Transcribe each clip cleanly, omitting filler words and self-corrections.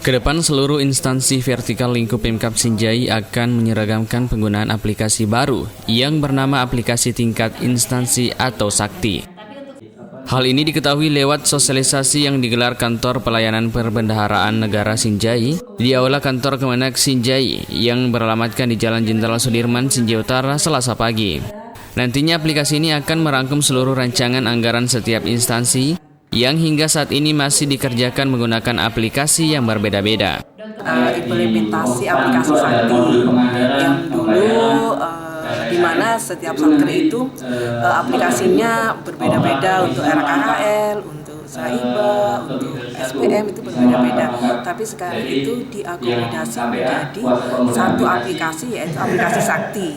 Kedepan seluruh instansi vertikal lingkup Pemkab Sinjai akan menyeragamkan penggunaan aplikasi baru yang bernama aplikasi tingkat instansi atau Sakti. Hal ini diketahui lewat sosialisasi yang digelar Kantor Pelayanan Perbendaharaan Negara Sinjai di Aula Kantor Kemenak Sinjai yang beralamatkan di Jalan Jenderal Sudirman, Sinjai Utara, Selasa pagi. Nantinya aplikasi ini akan merangkum seluruh rancangan anggaran setiap instansi yang hingga saat ini masih dikerjakan menggunakan aplikasi yang berbeda-beda. Implementasi aplikasi Sakti yang dulu di mana setiap satker itu aplikasinya berbeda-beda untuk RKHL, untuk SAIBA, untuk SPM itu berbeda-beda. Tapi sekarang itu diakomodasi menjadi satu aplikasi, yaitu aplikasi Sakti.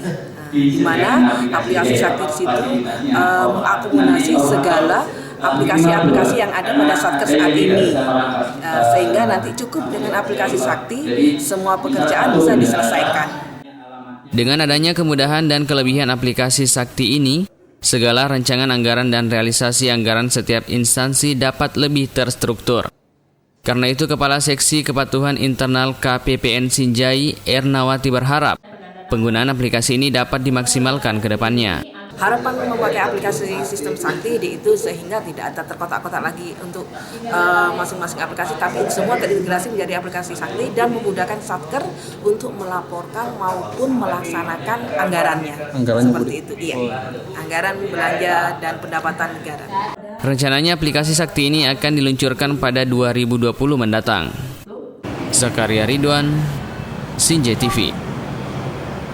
Di mana aplikasi Sakti di situ mengakomodasi segala aplikasi-aplikasi yang ada pada satker saat ini, sehingga nanti cukup dengan aplikasi Sakti semua pekerjaan bisa diselesaikan. Dengan adanya kemudahan dan kelebihan aplikasi Sakti ini, segala rancangan anggaran dan realisasi anggaran setiap instansi dapat lebih terstruktur. Karena itu, Kepala Seksi Kepatuhan Internal KPPN Sinjai, Ernawati berharap penggunaan aplikasi ini dapat dimaksimalkan ke depannya. Harapan memakai aplikasi sistem Sakti itu sehingga tidak ada terkotak-kotak lagi untuk masing-masing aplikasi, tapi semua terintegrasi menjadi aplikasi Sakti dan memudahkan satker untuk melaporkan maupun melaksanakan anggarannya. Seperti itu, iya. Anggaran belanja dan pendapatan negara. Rencananya aplikasi Sakti ini akan diluncurkan pada 2020 mendatang. Zakaria Ridwan, Sinjai TV.